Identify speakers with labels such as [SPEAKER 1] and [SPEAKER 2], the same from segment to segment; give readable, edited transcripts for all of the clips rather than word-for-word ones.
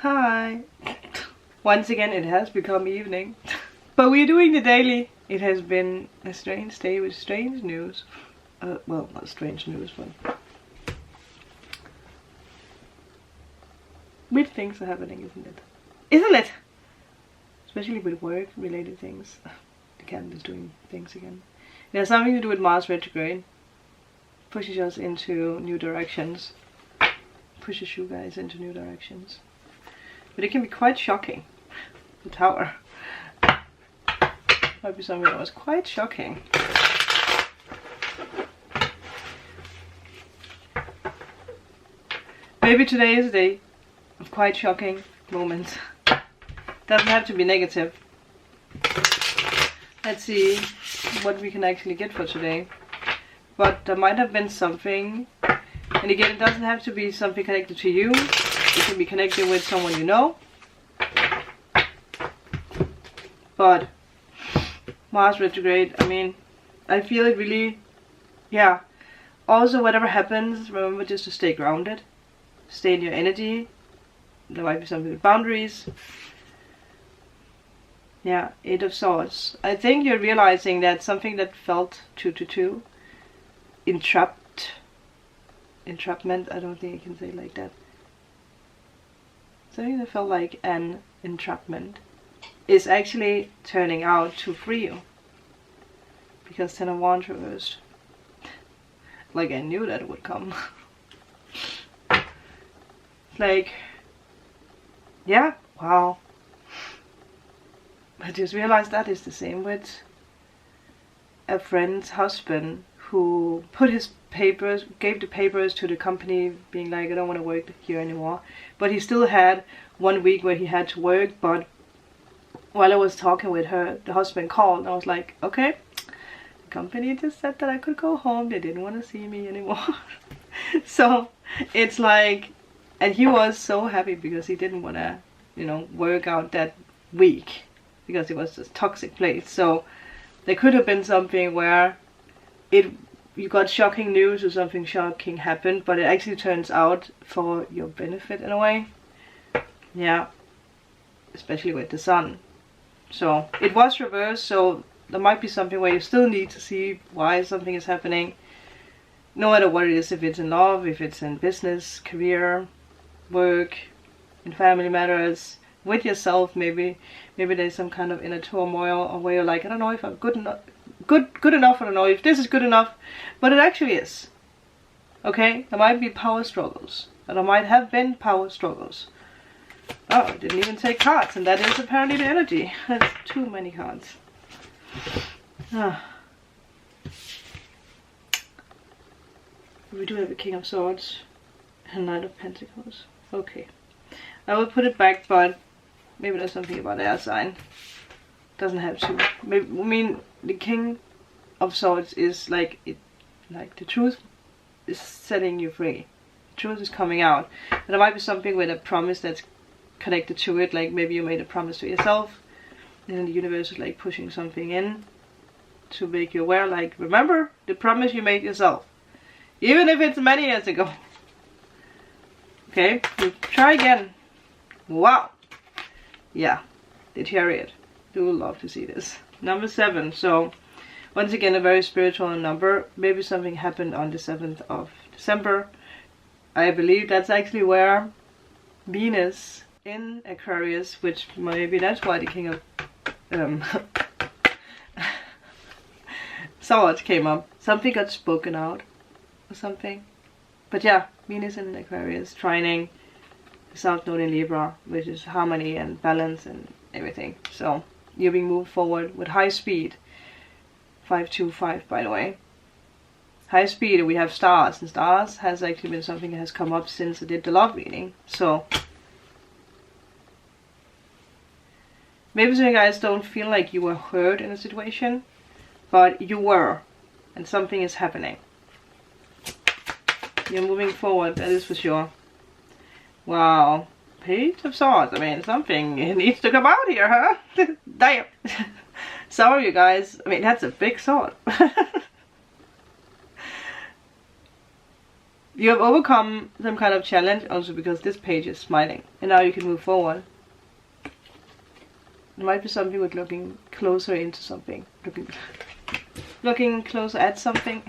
[SPEAKER 1] Hi. Once again, it has become evening. But we're doing the daily. It has been a strange day with strange news. Well, not strange news, but weird things are happening, isn't it? Isn't it? Especially with work-related things. The cat is doing things again. It has something to do with Mars retrograde. Pushes us into new directions. Pushes you guys into new directions. But it can be quite shocking. The Tower. Might be something that was quite shocking. Maybe today is a day of quite shocking moments. Doesn't have to be negative. Let's see what we can actually get for today. But there might have been something, and again, it doesn't have to be something connected to you. It can be connected with someone you know. But Mars retrograde, I mean, I feel it really, yeah. Also, whatever happens, remember just to stay grounded. Stay in your energy. There might be something with boundaries. Yeah, Eight of Swords. I think you're realizing that something that felt 2-2, entrapment, I don't think you can say it like that. Something that felt like an entrapment is actually turning out to free you. Because Ten of Wands reversed. Like I knew that would come. Like, yeah, wow. I just realized that is the same with a friend's husband who put his papers, gave the papers to the company, being like, I don't want to work here anymore. But he still had 1 week where he had to work. But while I was talking with her, the husband called and I was like, okay, the company just said that I could go home. They didn't want to see me anymore. So it's like, and he was so happy because he didn't want to, you know, work out that week because it was a toxic place. So there could have been something where you got shocking news or something shocking happened, but it actually turns out for your benefit in a way. Yeah, especially with the Sun. So it was reversed, so there might be something where you still need to see why something is happening. No matter what it is, if it's in love, if it's in business, career, work, in family matters, with yourself maybe. Maybe there's some kind of inner turmoil or where you're like, I don't know if I'm good enough. Good enough, I don't know if this is good enough, but it actually is. Okay, there might be power struggles, and there might have been power struggles. Oh, I didn't even take cards, and that is apparently the energy. That's too many cards. We do have a King of Swords and Knight of Pentacles. Okay, I will put it back, but maybe there's something about air sign. Doesn't have to. Maybe, I mean, the King of Swords is like the truth is setting you free. The truth is coming out. And there might be something with a promise that's connected to it. Like maybe you made a promise to yourself, and the universe is like pushing something in to make you aware. Like, remember the promise you made yourself, even if it's many years ago. Okay, you try again. Wow. Yeah, the Chariot. Do love to see this. Number 7. So once again, a very spiritual number. Maybe something happened on the 7th of December. I believe that's actually where Venus in Aquarius, which maybe that's why the King of Swords came up. Something got spoken out or something. But yeah, Venus in Aquarius trining the South Node in Libra, which is harmony and balance and everything. So you're being moved forward with high speed. 525, by the way. High speed, we have stars, and stars has actually been something that has come up since I did the love reading. So maybe some of you guys don't feel like you were hurt in a situation, but you were, and something is happening. You're moving forward, that is for sure. Wow. Page of Swords. I mean, something needs to come out here, huh? Damn. Sorry, you guys. I mean, that's a big sword. You have overcome some kind of challenge also because this page is smiling. And now you can move forward. There might be something with looking closer into something. Looking closer at something.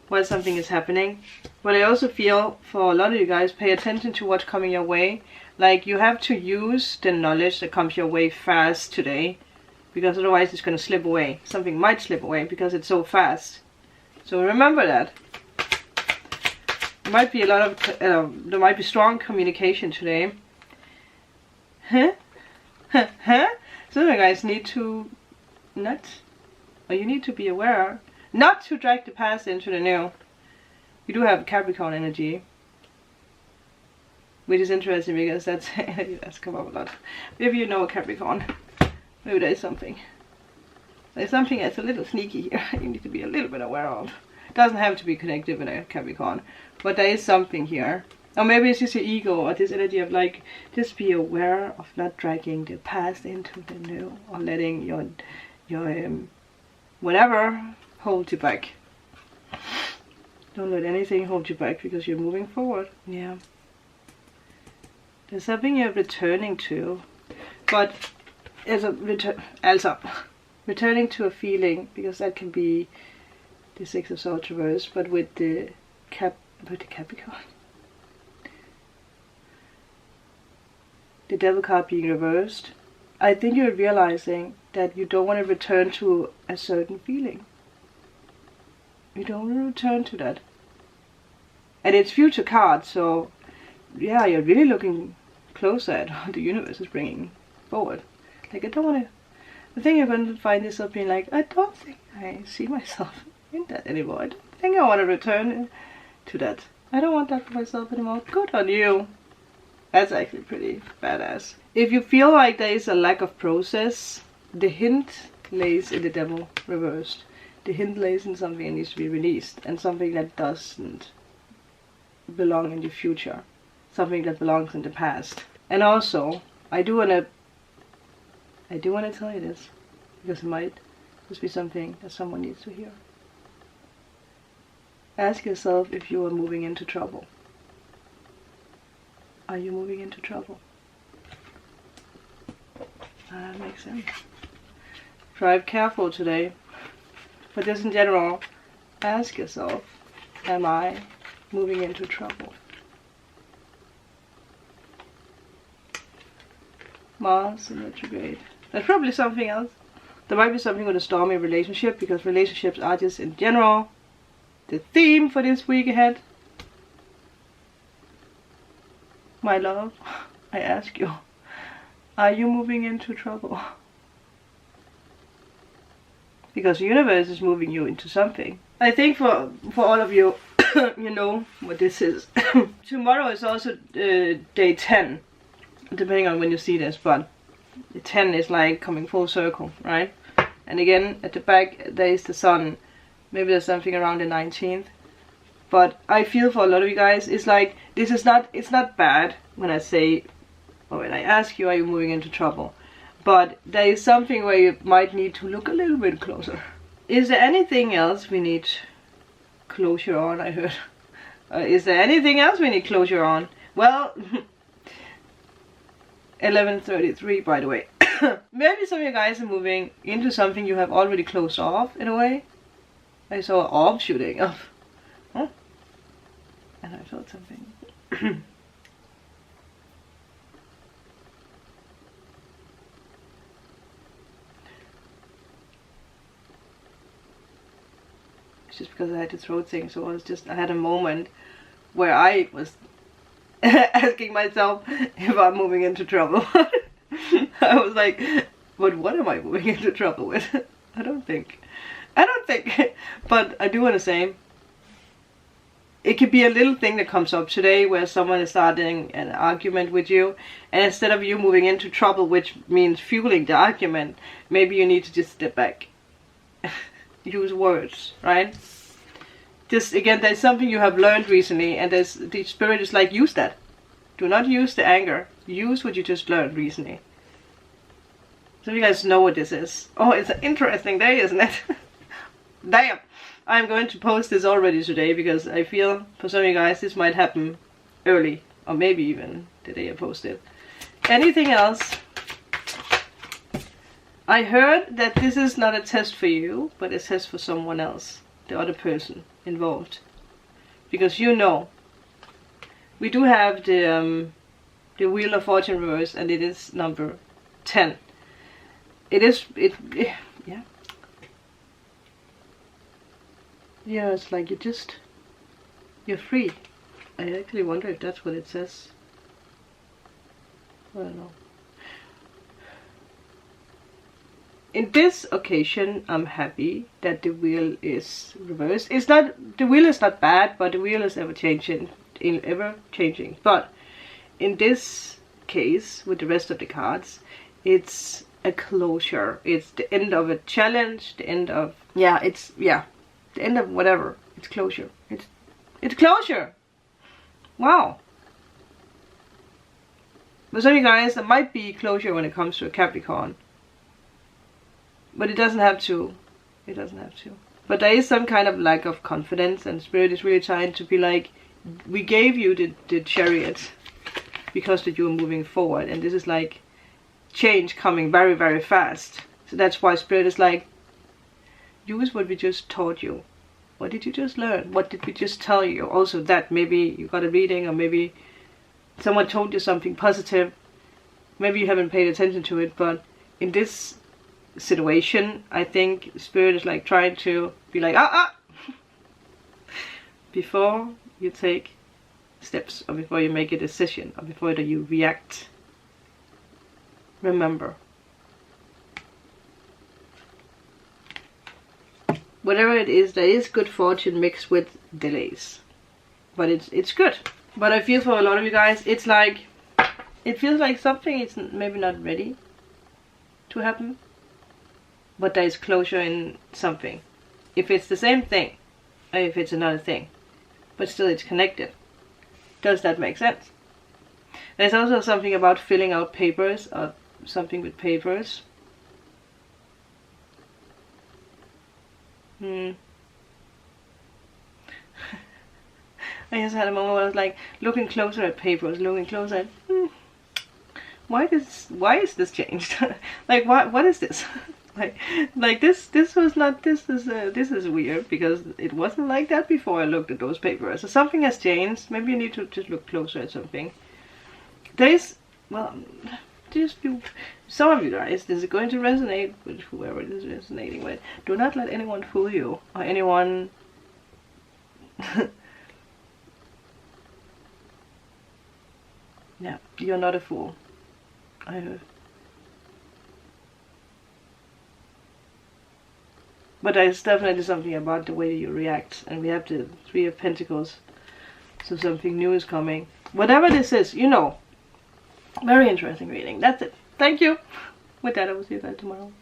[SPEAKER 1] While something is happening. But I also feel for a lot of you guys, pay attention to what's coming your way. Like you have to use the knowledge that comes your way fast today. Because otherwise it's going to slip away. Something might slip away because it's so fast. So remember that. There might be a lot of, there might be strong communication today. Huh? Huh? So you guys need to you need to be aware not to drag the past into the new. You do have Capricorn energy, which is interesting because that's come up a lot. Maybe you know Capricorn. Maybe there's something. There's something that's a little sneaky here. You need to be a little bit aware of. It doesn't have to be connected with a Capricorn, but there is something here. Or maybe it's just your ego or this energy of like, just be aware of not dragging the past into the new or letting your whatever hold you back. Don't let anything hold you back because you're moving forward. Yeah. There's something you're returning to, but as a returning to a feeling, because that can be the Six of Swords reversed, but with the Capricorn. The Devil card being reversed, I think you're realizing that you don't want to return to a certain feeling. You don't want to return to that. And it's future card, so yeah, you're really looking closer at what the universe is bringing forward. Like, I don't want to... I think you're going to find yourself being like, I don't think I see myself in that anymore. I don't think I want to return to that. I don't want that for myself anymore. Good on you. That's actually pretty badass. If you feel like there is a lack of process, the hint lays in the Devil reversed. The hint lays in something that needs to be released, and something that doesn't belong in the future. Something that belongs in the past. And also, I do want to tell you this, because it might just be something that someone needs to hear. Ask yourself if you are moving into trouble. Are you moving into trouble? That makes sense. Drive careful today. But just in general, ask yourself, am I moving into trouble? Mars in retrograde. There's probably something else. There might be something with a stormy relationship, because relationships are just in general the theme for this week ahead. My love, I ask you, are you moving into trouble? Because the universe is moving you into something. I think for all of you, you know what this is. Tomorrow is also day 10, depending on when you see this, but the 10 is like coming full circle, right? And again, at the back there is the sun. Maybe there's something around the 19th. But I feel for a lot of you guys, it's like, it's not bad when I say, or when I ask you, are you moving into trouble? But there is something where you might need to look a little bit closer. Is there anything else we need closure on, I heard? Is there anything else we need closure on? Well, 11:33, by the way. Maybe some of you guys are moving into something you have already closed off, in a way. I saw an orb shooting up. Huh? And I felt something. It's just because I had the throat thing, so I had a moment where I was asking myself if I'm moving into trouble. I was like, but what am I moving into trouble with? I don't think. But I do want to say, it could be a little thing that comes up today where someone is starting an argument with you, and instead of you moving into trouble, which means fueling the argument, maybe you need to just step back. Use words, right? Just again, there's something you have learned recently, and the spirit is like, use that. Do not use the anger. Use what you just learned recently. So you guys know what this is. Oh, it's an interesting day, isn't it? Damn. I'm going to post this already today because I feel for some of you guys this might happen early, or maybe even the day I post it. Anything else? I heard that this is not a test for you, but a test for someone else, the other person involved. Because you know, we do have the Wheel of Fortune reverse, and it is number 10. Yeah. Yeah, it's like you're free. I actually wonder if that's what it says. I don't know. In this occasion, I'm happy that the wheel is reversed. The wheel is not bad, but the wheel is ever changing. But in this case, with the rest of the cards, it's a closure. It's the end of a challenge. The end of the end of whatever. It's closure. It's closure. Wow. For some of you guys, there might be closure when it comes to a Capricorn. But it doesn't have to. It doesn't have to. But there is some kind of lack of confidence, and Spirit is really trying to be like, we gave you the Chariot because that you were moving forward, and this is like change coming very, very fast. So that's why Spirit is like, use what we just taught you. What did you just learn? What did we just tell you? Also that maybe you got a reading, or maybe someone told you something positive. Maybe you haven't paid attention to it, but in this situation, I think Spirit is like trying to be like, before you take steps, or before you make a decision, or before you react, remember, whatever it is, there is good fortune mixed with delays, but it's good. But I feel for a lot of you guys, it's like, it feels like something is maybe not ready to happen, but there is closure in something. If it's the same thing, or if it's another thing, but still it's connected. Does that make sense? There's also something about filling out papers, or something with papers. I just had a moment where I was like looking closer at papers, looking closer at why is this changed? Like what is this? like this was not, this is weird, because it wasn't like that before I looked at those papers. So something has changed. Maybe you need to just look closer at something. There's, well, some of you guys, this is going to resonate with whoever it is resonating with. Do not let anyone fool you, or anyone yeah, you're not a fool. I heard. But there's definitely something about the way you react, and we have the Three of Pentacles, so something new is coming. Whatever this is, you know. Very interesting reading. That's it. Thank you. With that, I will see you guys tomorrow.